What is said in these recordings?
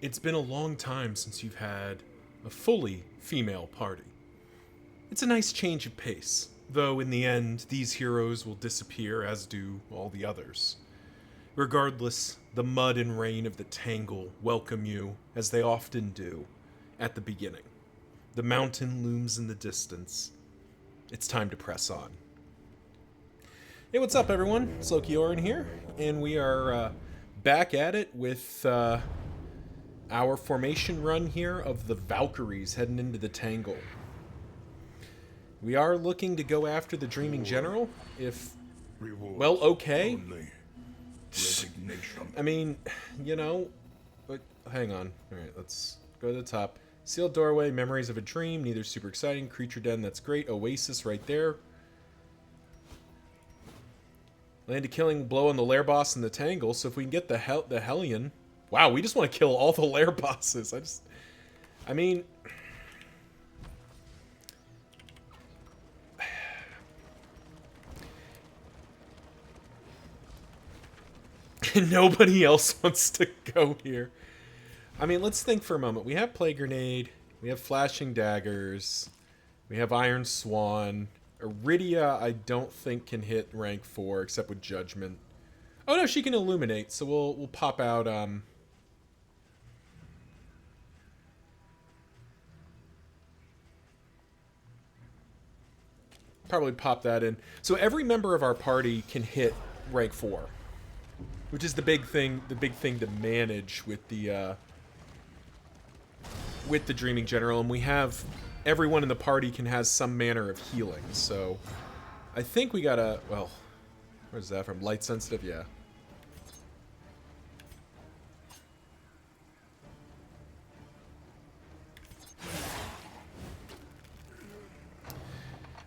It's been a long time since you've had a fully female party. It's a nice change of pace, though in the end, these heroes will disappear, as do all the others. Regardless, the mud and rain of the Tangle welcome you, as they often do, at the beginning. The mountain looms in the distance. It's time to press on. Hey, what's up, everyone? It's Loki Orin here, and we are back at it with our formation run here of the Valkyries heading into the Tangle. We are looking to go after the Dreaming General, if, well, okay. I mean, you know, but hang on. Alright, let's go to the top. Sealed doorway, memories of a dream, neither super exciting. Creature den, that's great. Oasis right there. Land a killing blow on the lair boss in the Tangle, so if we can get the Hellion... Wow, we just want to kill all the lair bosses. I mean... Nobody else wants to go here. I mean, let's think for a moment. We have Plague Grenade, we have Flashing Daggers, we have Iron Swan. Iridia, I don't think can hit rank 4 except with Judgment. Oh no, she can Illuminate, so we'll pop out probably pop that in. So every member of our party can hit rank 4, which is the big thing to manage with the Dreaming General, and we have everyone in the party can has some manner of healing. So I think we gotta, well, where's that from? Light sensitive, yeah.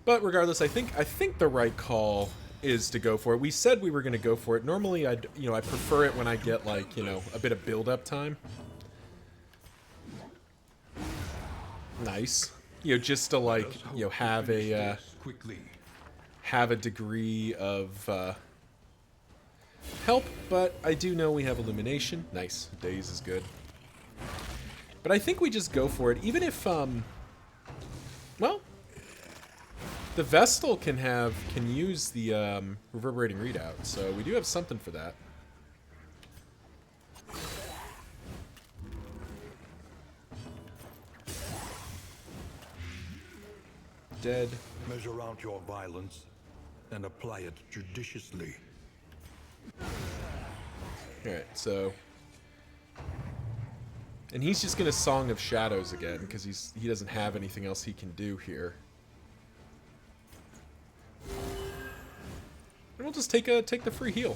But regardless, I think the right call is to go for it. We said we were going to go for it. Normally, I prefer it when I get, like, a bit of build-up time. Nice. Just to, like, have a degree of help. But I do know we have Illumination. Nice. Daze is good. But I think we just go for it. Even if, well... The Vestal can use the reverberating readout, so we do have something for that. Dead. Measure out your violence and apply it judiciously. Alright, so... And he's just gonna Song of Shadows again, because he doesn't have anything else he can do here. And we'll just take the free heal.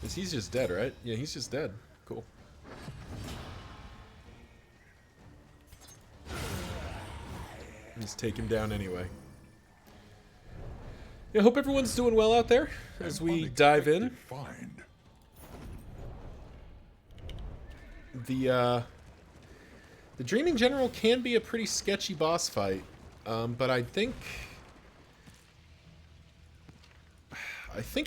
Because he's just dead, right? Yeah, he's just dead. Cool. Just take him down anyway. Yeah, hope everyone's doing well out there as we dive in. The Dreaming General can be a pretty sketchy boss fight, but I think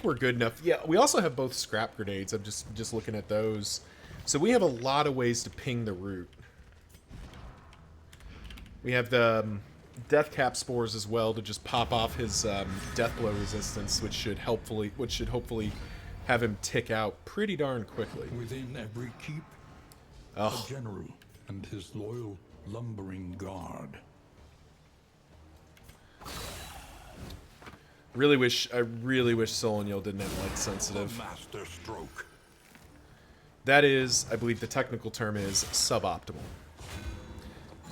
we're good enough. Yeah, we also have both scrap grenades. I'm just looking at those. So we have a lot of ways to ping the root. We have the death cap spores as well to just pop off his death blow resistance, which should hopefully have him tick out pretty darn quickly. Within every keep, a general and his loyal lumbering guard. I really wish Soloniel didn't have light sensitive. Master stroke. That is, I believe the technical term is suboptimal.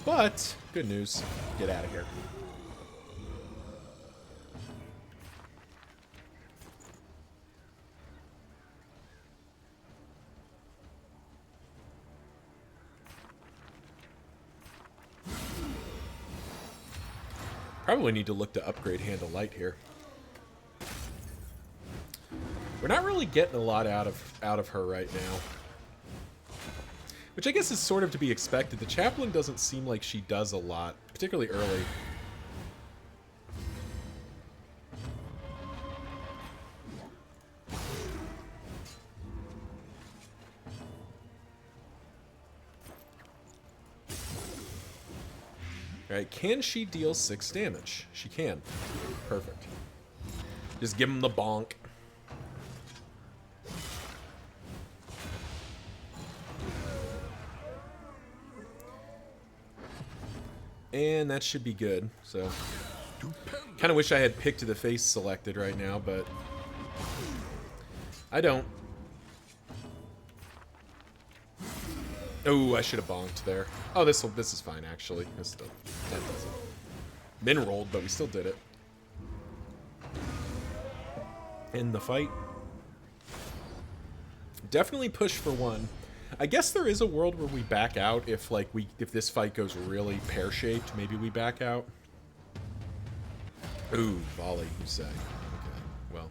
But good news, get out of here. Probably need to look to upgrade Hand of Light here. We're not really getting a lot out of her right now. Which I guess is sort of to be expected. The Chaplain doesn't seem like she does a lot, particularly early. Alright, can she deal 6 damage? She can. Perfect. Just give him the bonk. And that should be good, so... Kind of wish I had Pick to the Face selected right now, but... I don't. Oh, I should have bonked there. Oh, this is fine, actually. That doesn't. Min rolled, but we still did it. In the fight. Definitely push for 1. I guess there is a world where we back out if if this fight goes really pear-shaped. Maybe we back out. Ooh, volley, you say. Okay, well.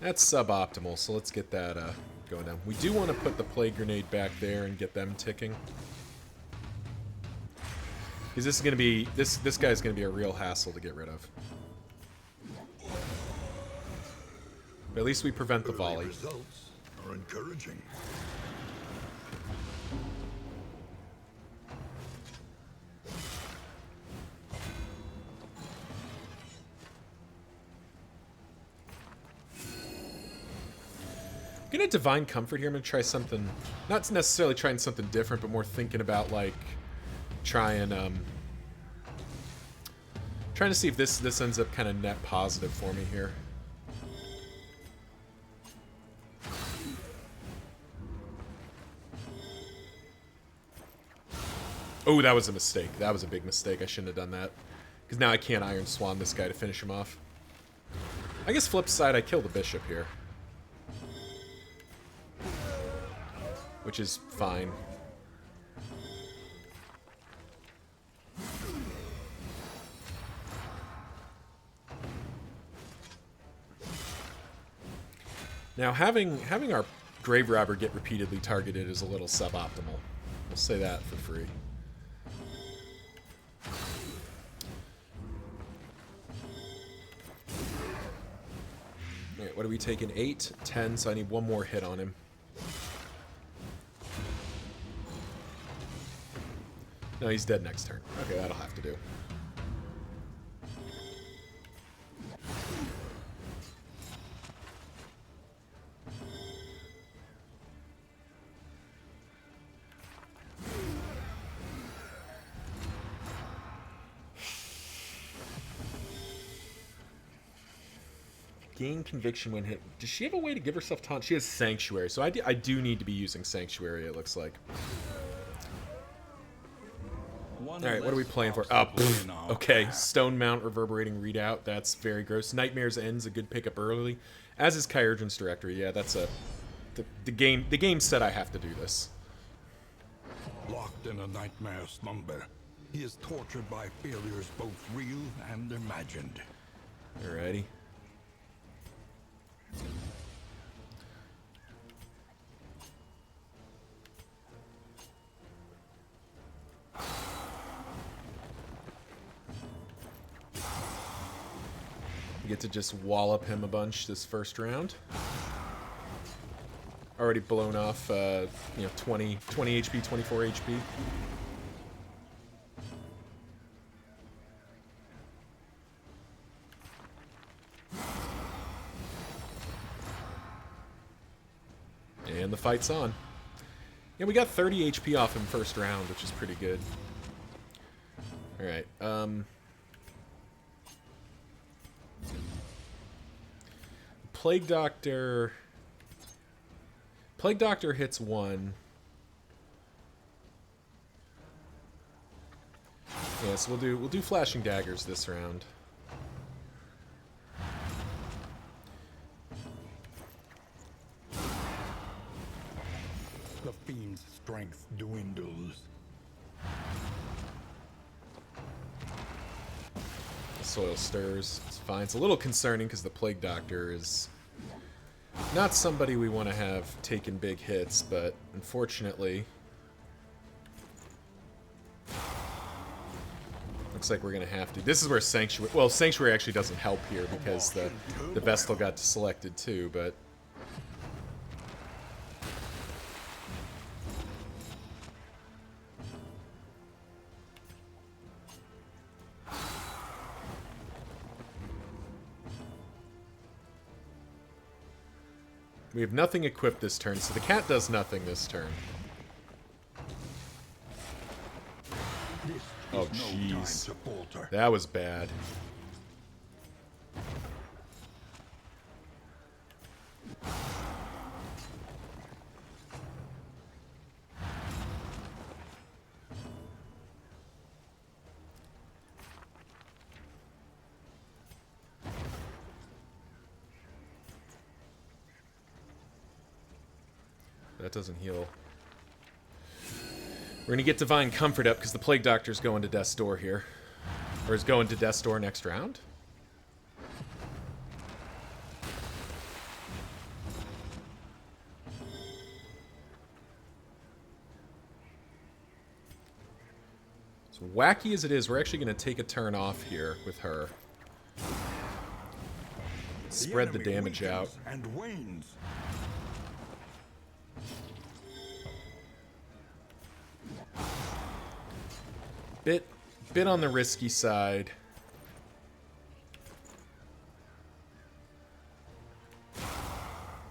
That's suboptimal, so let's get that going down. We do want to put the Plague Grenade back there and get them ticking. Because this is going to be... This guy's going to be a real hassle to get rid of. But at least we prevent the volley. Results are encouraging. I'm gonna Divine Comfort here. I'm gonna try something, not necessarily trying something different, but more thinking about like trying to see if this ends up kind of net positive for me here. Oh, that was a mistake. That was a big mistake. I shouldn't have done that. Because now I can't Iron Swan this guy to finish him off. I guess flip side, I kill the Bishop here. Which is fine. Now, having our Grave Robber get repeatedly targeted is a little suboptimal. We'll say that for free. Alright, what are we taking? 8, 10, so I need one more hit on him. No, he's dead next turn. Okay, that'll have to do. Gain conviction when hit. Does she have a way to give herself taunt? She has Sanctuary, so I do need to be using Sanctuary, it looks like. Alright, what are we playing for? Oh, okay. Stone Mount, Reverberating Readout. That's very gross. Nightmare's End's a good pickup early. As is Kyurgen's Directory. Yeah, that's a... The game said I have to do this. Locked in a nightmare slumber, he is tortured by failures both real and imagined. Alrighty. We get to just wallop him a bunch this first round. Already blown off, 20 HP, 24 HP. And the fight's on. Yeah, we got 30 HP off him first round, which is pretty good. Alright, Plague Doctor hits 1. Yeah, so we'll do Flashing Daggers this round. The fiend's strength dwindles. The Soil Stirs. It's fine. It's a little concerning because the Plague Doctor is not somebody we want to have taking big hits, but unfortunately, looks like we're going to have to. This is where Sanctuary... Well, Sanctuary actually doesn't help here because the Vestal got selected too, but... We have nothing equipped this turn, so the cat does nothing this turn. Oh, jeez. That was bad. That doesn't heal. We're going to get Divine Comfort up because the Plague Doctor's going to Death's Door here. Or is going to Death's Door next round? So wacky as it is, we're actually going to take a turn off here with her. Spread the damage out. And wanes. Bit on the risky side.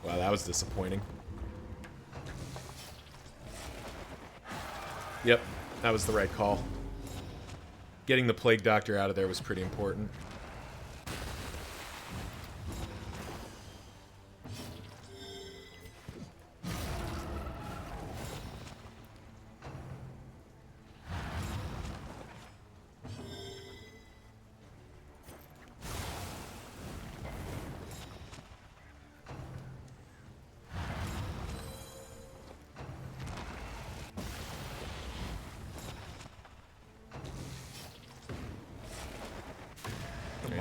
Wow, that was disappointing. Yep, that was the right call. Getting the Plague Doctor out of there was pretty important.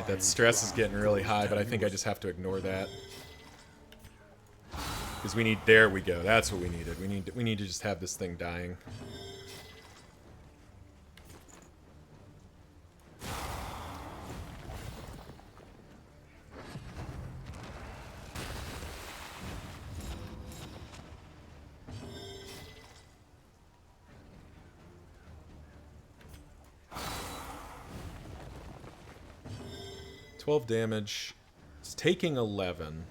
That stress is getting really high, but I think I just have to ignore that. Because we need... There we go. That's what we needed. We need to just have this thing dying. Damage. It's taking 11.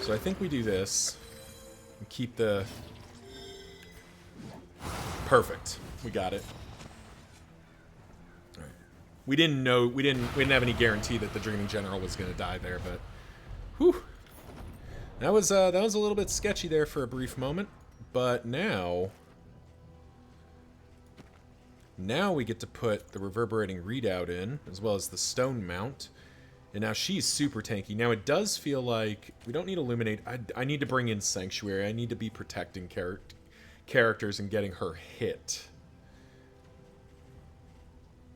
So I think we do this. And keep the... Perfect. We got it. All right. We didn't know... We didn't have any guarantee that the Dreaming General was going to die there, but... Whew. That was a little bit sketchy there for a brief moment. But now... Now we get to put the Reverberating Readout in, as well as the Stone Mount. And now she's super tanky. Now it does feel like we don't need Illuminate. I need to bring in Sanctuary. I need to be protecting characters and getting her hit.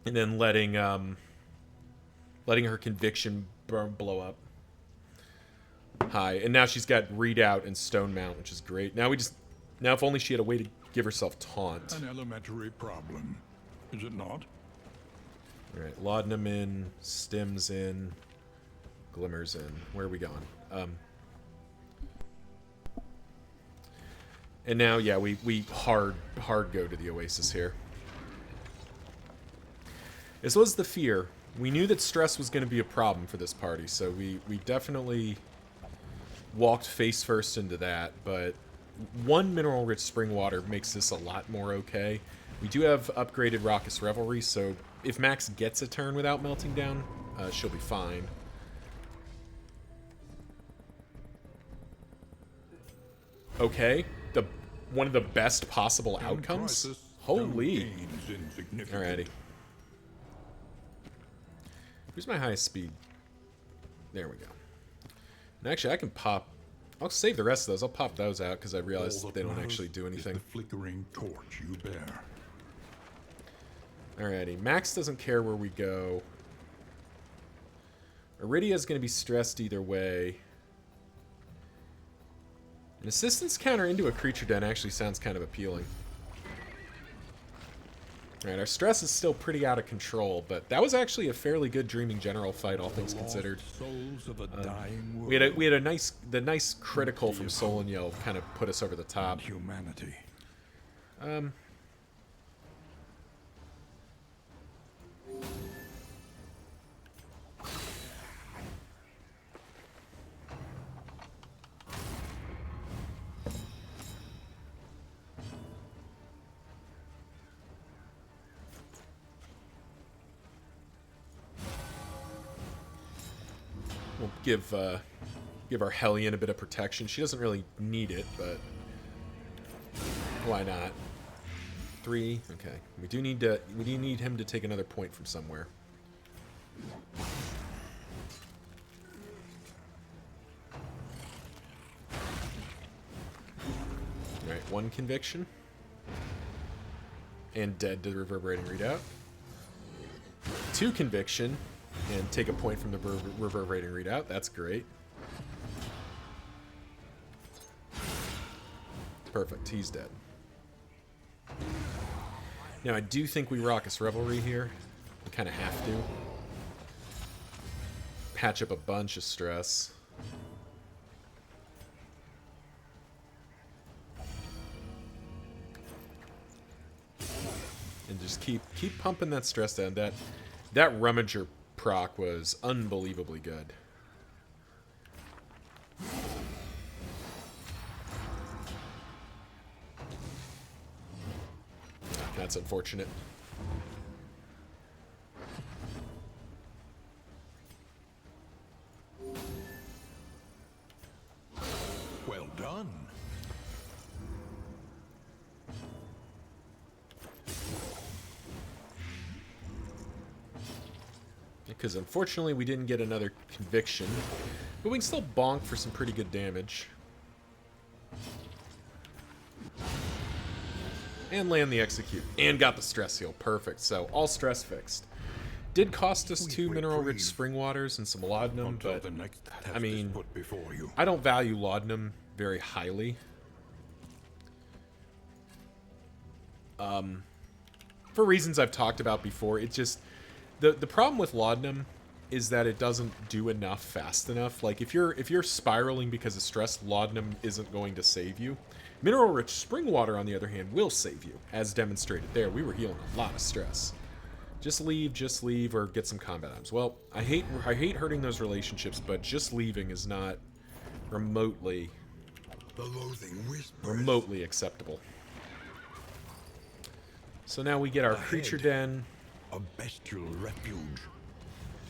And then letting her Conviction blow up high. And now she's got Readout and Stone Mount, which is great. Now if only she had a way to give herself Taunt. An elementary problem. Is it not? Alright, Laudanum in, Stims in, Glimmers in. Where are we going? And now, yeah, we hard go to the Oasis here. As was the fear. We knew that stress was going to be a problem for this party, so we definitely walked face first into that, but one mineral-rich spring water makes this a lot more okay. We do have upgraded Raucous Revelry, so if Max gets a turn without melting down, she'll be fine. Okay, one of the best possible outcomes. Holy! Alrighty. Who's my highest speed? There we go. And actually, I can pop. I'll save the rest of those. I'll pop those out because I realized they don't actually do anything. The flickering torch you bear. Alrighty, Max doesn't care where we go. Iridia's going to be stressed either way. An assistance counter into a creature den actually sounds kind of appealing. Alright, our stress is still pretty out of control, but that was actually a fairly good Dreaming General fight, all things considered. Souls of a dying world. We had a nice critical from Soul Yell kind of put us over the top. Humanity. We'll give our Hellion a bit of protection. She doesn't really need it, but why not? 3. Okay. We do need him to take another point from somewhere. Alright, 1 conviction. And dead to the reverberating readout. 2 conviction. And take a point from the reverberating readout. That's great. Perfect. He's dead. Now, I do think we Raucous Revelry here. We kind of have to. Patch up a bunch of stress. And just keep pumping that stress down. That Rummager proc was unbelievably good. That's unfortunate. Well done. Because unfortunately we didn't get another conviction. But we can still bonk for some pretty good damage. And land the execute. And got the stress heal. Perfect. So all stress fixed. Did cost us 2 mineral-rich spring waters and some laudanum, but I mean, I don't value laudanum very highly. For reasons I've talked about before, it just the problem with laudanum is that it doesn't do enough fast enough. Like if you're spiraling because of stress, laudanum isn't going to save you. Mineral-rich spring water, on the other hand, will save you, as demonstrated there. We were healing a lot of stress. Just leave, or get some combat items. Well, I hate hurting those relationships, but just leaving is not remotely acceptable. So now we get our creature den, a bestial refuge,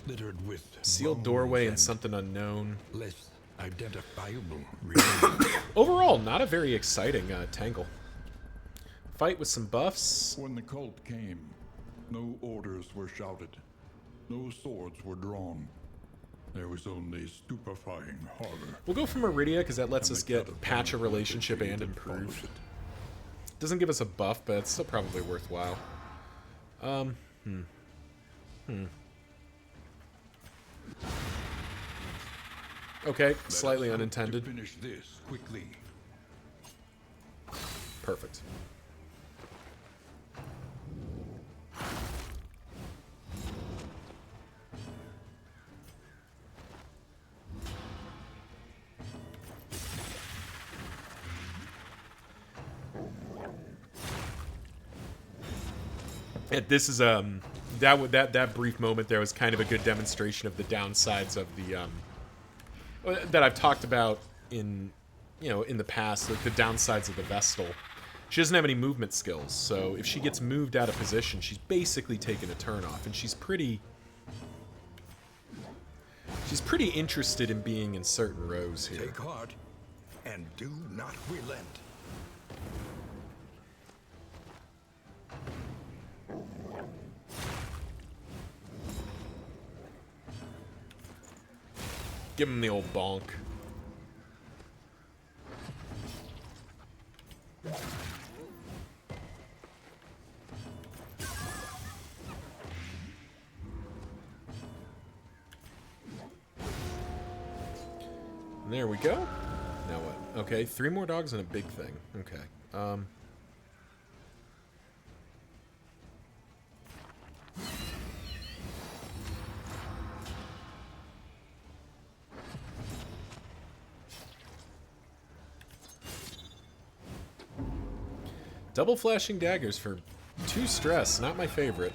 littered with sealed doorway and something unknown. Less identifiable. Overall, not a very exciting Tangle. Fight with some buffs. When the cult came, no orders were shouted. No swords were drawn. There was only stupefying horror. We'll go for Meridia because that lets us get patch a relationship and improve. Doesn't give us a buff, but it's still probably worthwhile. Okay, slightly unintended. Finish this quickly. Perfect. And this is that brief moment there was kind of a good demonstration of the downsides of the that I've talked about in the past, like the downsides of the Vestal. She doesn't have any movement skills, so if she gets moved out of position, she's basically taken a turn off, and she's pretty interested in being in certain rows here. Take heart and do not relent. Give him the old bonk. And there we go. Now what? Okay, 3 more dogs and a big thing. Okay. Double flashing daggers for 2 stress, not my favorite.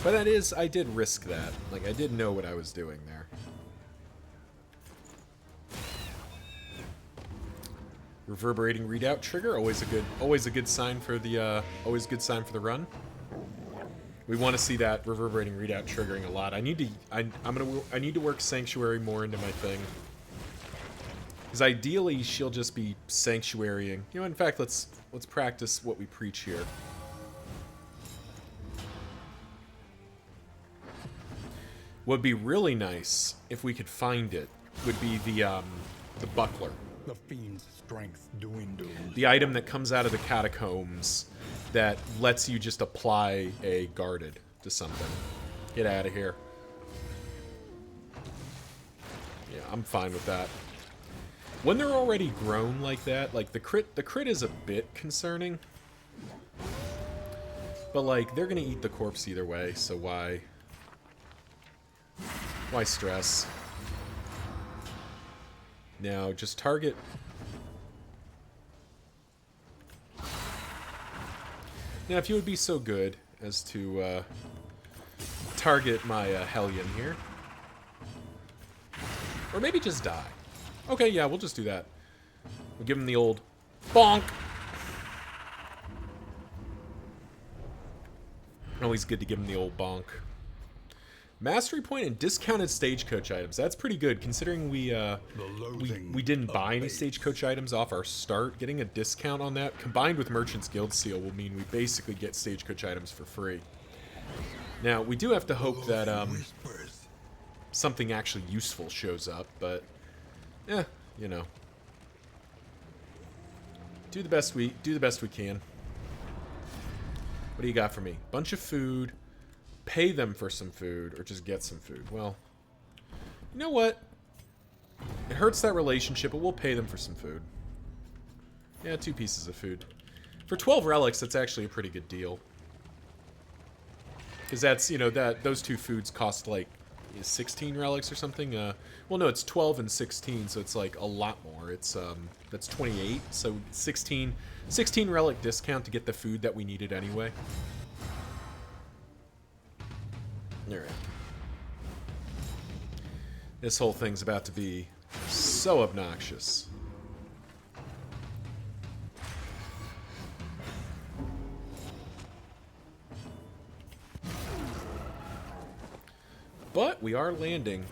But that is, I did risk that. Like, I did know what I was doing there. Reverberating readout trigger, always a good sign for the run. We want to see that reverberating readout triggering a lot. I need to I need to work Sanctuary more into my thing. Because ideally she'll just be sanctuarying. You know, in fact, let's practice what we preach here. What'd be really nice if we could find it would be the buckler. The fiend's strength dwindles. The item that comes out of the catacombs that lets you just apply a guarded to something. Get out of here. Yeah, I'm fine with that. When they're already grown like that, like the crit is a bit concerning. But like they're gonna eat the corpse either way, so why stress? Now just target. Now if you would be so good as to target my Hellion here. Or maybe just die. Okay, yeah, we'll just do that. We'll give him the old bonk. Always good to give him the old bonk. Mastery point and discounted stagecoach items. That's pretty good considering we didn't buy any stagecoach items off our start. Getting a discount on that combined with Merchant's Guild Seal will mean we basically get stagecoach items for free. Now, we do have to hope that something actually useful shows up, but you know. Do the best we can. What do you got for me? Bunch of food. Pay them for some food, or just get some food. Well, you know what? It hurts that relationship, but we'll pay them for some food. Yeah, 2 pieces of food. For 12 relics, that's actually a pretty good deal. Because that's, you know, those 2 foods cost like 16 relics or something. Well, no, it's 12 and 16, so it's like a lot more. It's that's 28, so 16 relic discount to get the food that we needed anyway. All right. This whole thing's about to be so obnoxious. But we are landing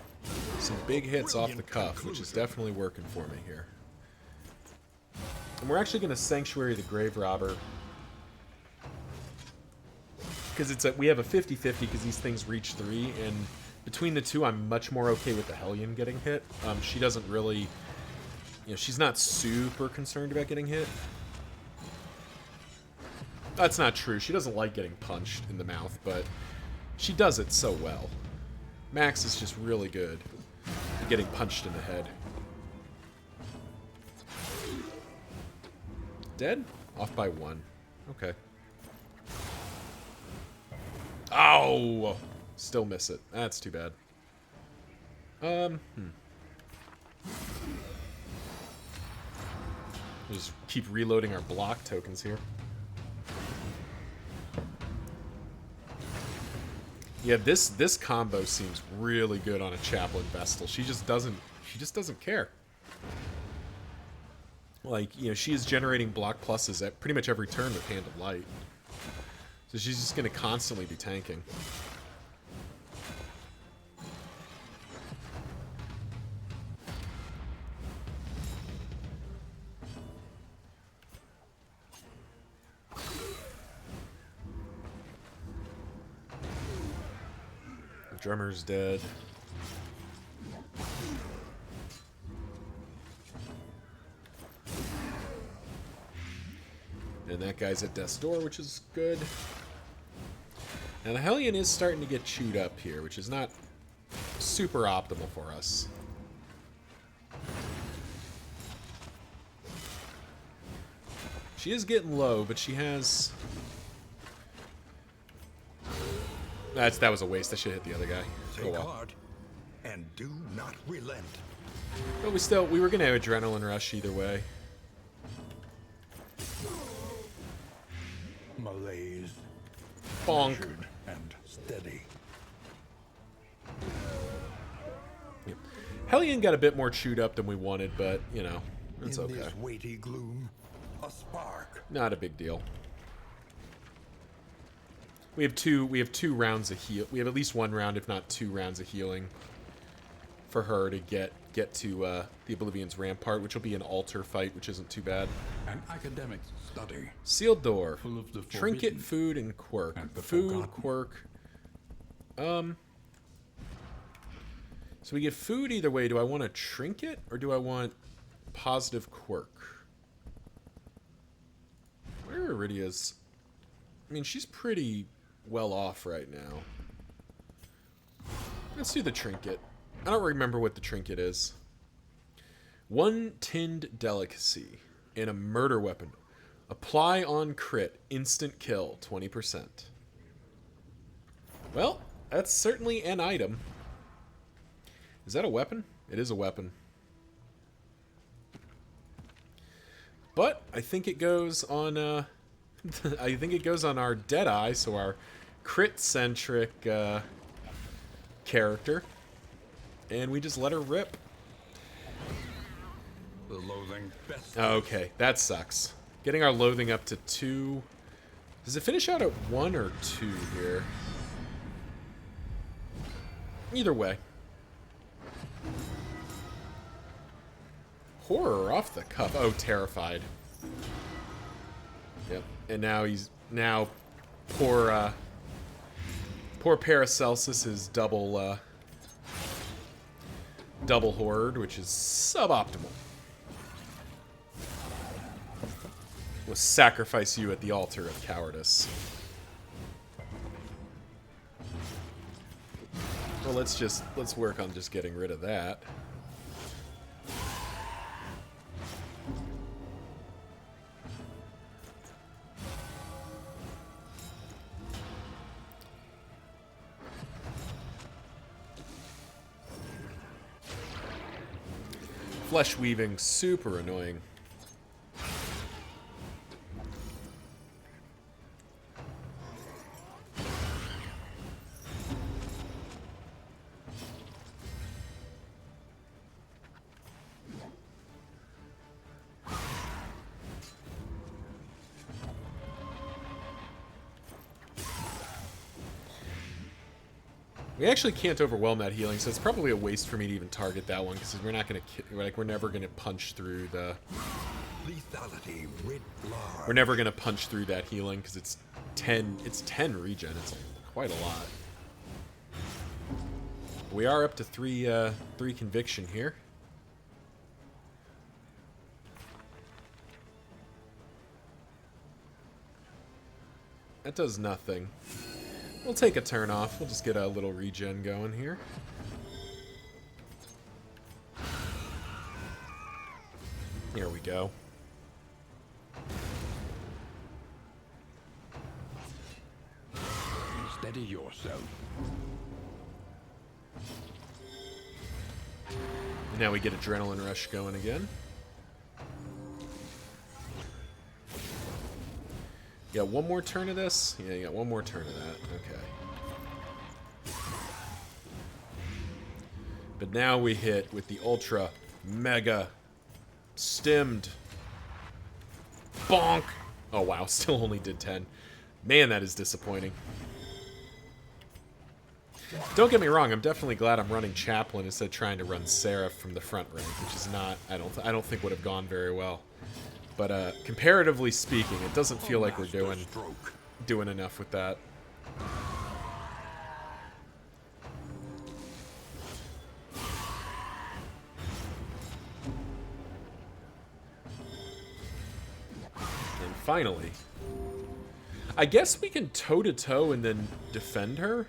some big hits off the cuff, which is definitely working for me here. And we're actually going to Sanctuary the Grave Robber. Because we have a 50-50 because these things reach 3, and between the two, I'm much more okay with the Hellion getting hit. She doesn't really, you know, she's not super concerned about getting hit. That's not true. She doesn't like getting punched in the mouth, but she does it so well. Max is just really good at getting punched in the head. Dead? Off by 1. Okay. Ow! Still miss it. That's too bad. Just keep reloading our block tokens here. Yeah, this combo seems really good on a Chaplain Vestal. She just doesn't care. Like, you know, she is generating block pluses at pretty much every turn with Hand of Light. So she's just going to constantly be tanking. The drummer's dead. And that guy's at death's door, which is good. Now the Hellion is starting to get chewed up here, which is not super optimal for us. She is getting low, but she has... That was a waste. I should hit the other guy. Take heart and do not relent. But we were gonna have adrenaline rush either way. Malaise. Bonk. Measured and steady. Yep. Hellion got a bit more chewed up than we wanted, but you know, it's okay. In this weighty gloom, a spark. Not a big deal. We have two rounds of heal. We have at least one round, if not 2 rounds of healing for her to get to the Oblivion's Rampart, which will be an altar fight, which isn't too bad. An academic study. Sealed door. Full of the Trinket, forbidden food, and quirk. and the Food, forgotten. quirk. So we get food either way. Do I want a trinket or do I want positive quirk? Where are Iridia's? I mean, she's pretty well off right now. Let's do the trinket. I don't remember what the trinket is. 1 tinned delicacy and a murder weapon. Apply on crit. Instant kill. 20%. Well, that's certainly an item. Is that a weapon? It is a weapon. But I think it goes on I think it goes on our Deadeye, so our crit-centric character. And we just let her rip. The loathing best. Okay, that sucks. Getting our loathing up to 2. Does it finish out at 1 or 2 here? Either way. Horror off the cuff. Oh, terrified. Yep. And now poor Paracelsus is double horrored, which is suboptimal. We'll sacrifice you at the altar of cowardice. Well, let's work on just getting rid of that. Flesh weaving, super annoying. We actually can't overwhelm that healing, so it's probably a waste for me to even target that one because we're not gonna we're never gonna punch through the. Lethality writ large. We're never gonna punch through that healing because it's 10. It's 10 regen. It's quite a lot. We are up to 3 conviction here. That does nothing. We'll take a turn off. We'll just get a little regen going here. Here we go. Steady yourself. And now we get adrenaline rush going again. You got one more turn of this? Yeah, you got one more turn of that. Okay. But now we hit with the ultra mega stimmed. Bonk! Oh wow, still only did 10. Man, that is disappointing. Don't get me wrong, I'm definitely glad I'm running Chaplain instead of trying to run Seraph from the front rank, which is not, I don't think would have gone very well. But comparatively speaking, it doesn't feel like we're doing enough with that. And finally, I guess we can toe-to-toe and then defend her.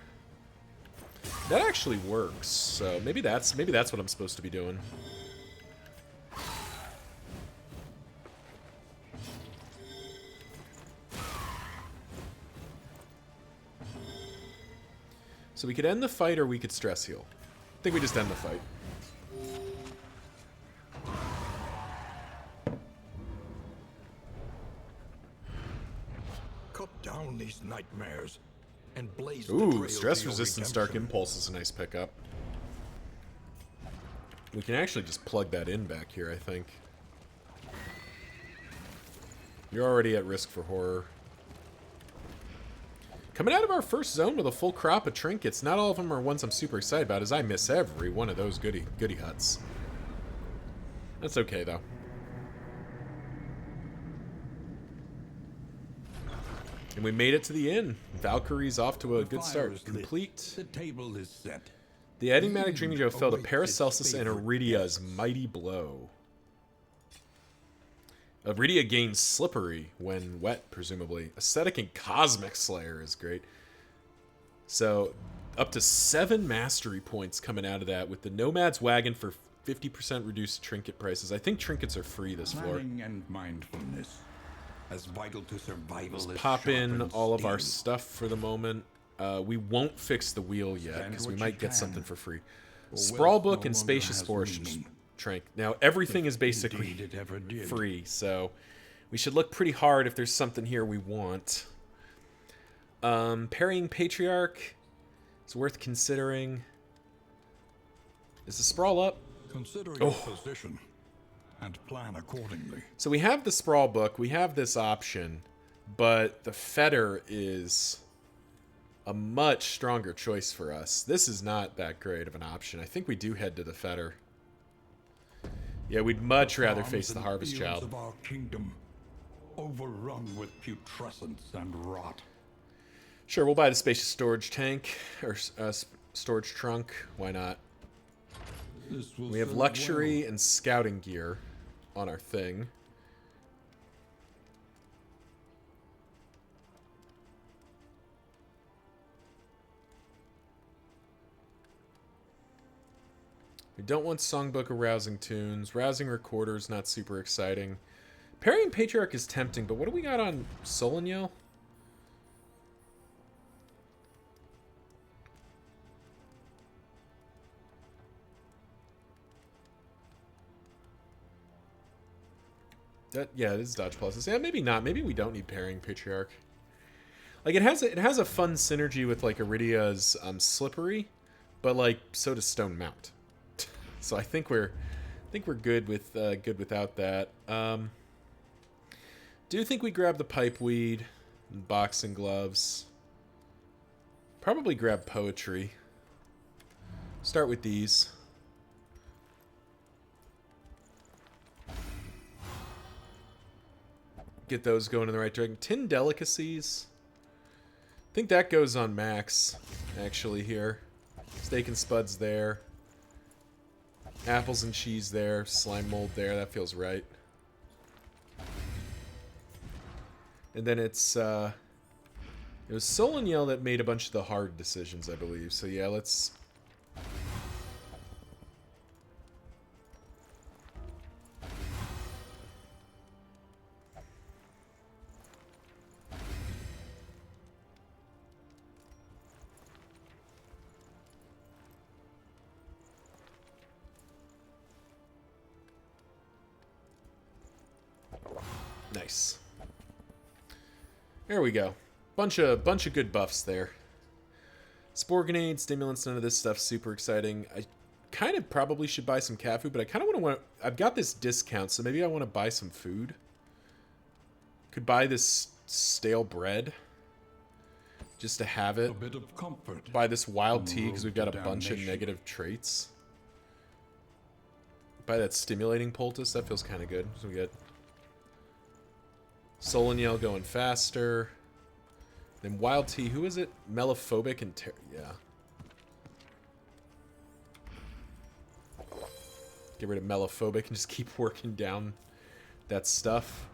That actually works. So maybe that's what I'm supposed to be doing. So we could end the fight or we could stress heal. I think we just end the fight. Cut down these nightmares and blaze the Ooh, trail stress to your resistance Dark redemption. Impulse is a nice pickup. We can actually just plug that in back here, I think. You're already at risk for horror. Coming out of our first zone with a full crop of trinkets. Not all of them are ones I'm super excited about, as I miss every one of those goody huts. That's okay, though. And we made it to the inn. Valkyries off to a good start. Complete. The table is set. The enigmatic Dreaming Joe fell to Paracelsus and Iridia's mighty blow. Iridia gains Slippery when wet, presumably. Ascetic and Cosmic Slayer is great. So, up to 7 mastery points coming out of that, with the Nomad's Wagon for 50% reduced trinket prices. I think trinkets are free this floor. Planning and mindfulness, as vital to survival as Pop in sharp all of steel. our stuff for the moment. We won't fix the wheel yet, because we might get something for free. Sprawl Book and Spacious Forest Trank. Now, everything is basically Indeed it ever did. free, so we should look pretty hard if there's something here we want. Parrying Patriarch is worth considering. Is the Sprawl up? Consider your position and plan accordingly. So we have the Sprawl Book, we have this option, but the Fetter is a much stronger choice for us. This is not that great of an option. I think we do head to the Fetter. Yeah, we'd much rather face the Harvest Fields Child. of our kingdom, overrun with putrescence and rot. Sure, we'll buy the Spacious Storage Tank, or Storage Trunk. Why not? This will We have serve Luxury well. and Scouting Gear on our thing. We don't want Songbook or Rousing Tunes. Rousing Recorder's not super exciting. Parrying Patriarch is tempting, but what do we got on Solaniel? Yeah, it is dodge pluses. Yeah, maybe not. Maybe we don't need Parrying Patriarch. Like, it has a fun synergy with, like, Iridia's Slippery, but, like, so does Stone Mount. So I think we're good with good without that. Do think we grab the pipe weed and boxing gloves. Probably grab poetry. Start with these. Get those going in the right direction. Tin delicacies. I think that goes on Max, actually, here. Steak and spuds there. Apples and cheese there. Slime mold there. That feels right. And then it was Solaniel that made a bunch of the hard decisions, I believe. So yeah, let's... Nice. There we go. Bunch of good buffs there. Spore grenade, stimulants, none of this stuff super exciting. I kind of probably should buy some cat food, but I kind of want to... I've got this discount, so maybe I want to buy some food. Could buy this stale bread. Just to have it. A bit of comfort. Buy this wild on the tea, because road we've got a to bunch of damnation. negative traits. Buy that stimulating poultice, that feels kind of good. So we get... Solaniel going faster. Then Wild Tea, who is it? Mellophobic and yeah. Get rid of Mellophobic and just keep working down that stuff.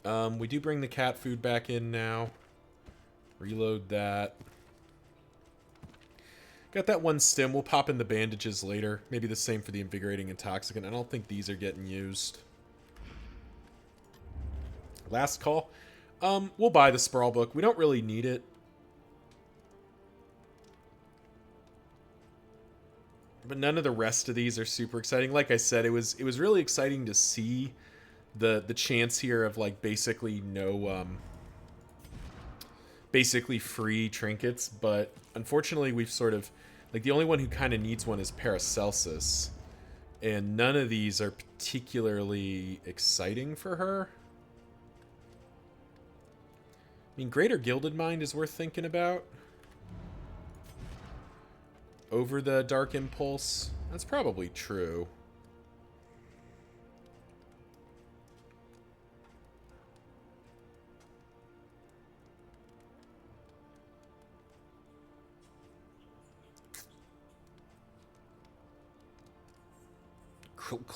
We do bring the cat food back in now. Reload that. Got that one stim. We'll pop in the bandages later. Maybe the same for the invigorating intoxicant. I don't think these are getting used. Last call. We'll buy the Sprawl Book. We don't really need it. But none of the rest of these are super exciting. Like I said, it was really exciting to see the chance here of like basically no basically free trinkets, but unfortunately we've sort of like the only one who kind of needs one is Paracelsus, and none of these are particularly exciting for her. I mean, Greater Gilded Mind is worth thinking about. Over the Dark Impulse. That's probably true.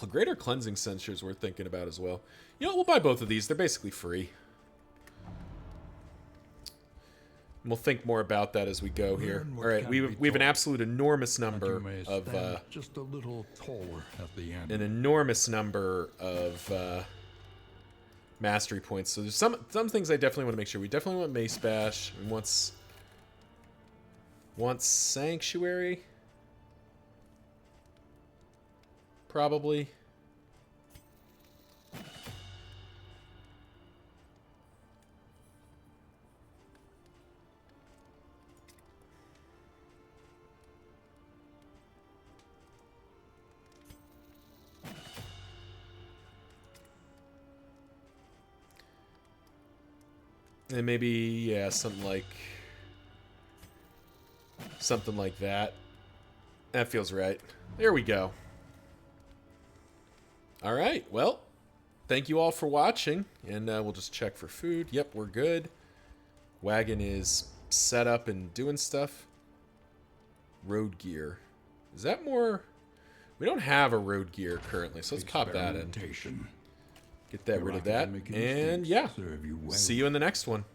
Greater Cleansing Censure is worth thinking about as well. You know, we'll buy both of these. They're basically free. And we'll think more about that as we go here. All right, we have an absolute enormous number of just a little taller at the end. an enormous number of mastery points. So there's some things I definitely want to make sure. We definitely want Mace Bash. And wants Sanctuary. Probably. And maybe, yeah, something like that. That feels right. There we go. All right, well, thank you all for watching, and we'll just check for food. Yep, we're good. Wagon is set up and doing stuff. Road gear. Is that more? We don't have a road gear currently, so let's pop that in. Get that rid of that, and yeah, see you in the next one.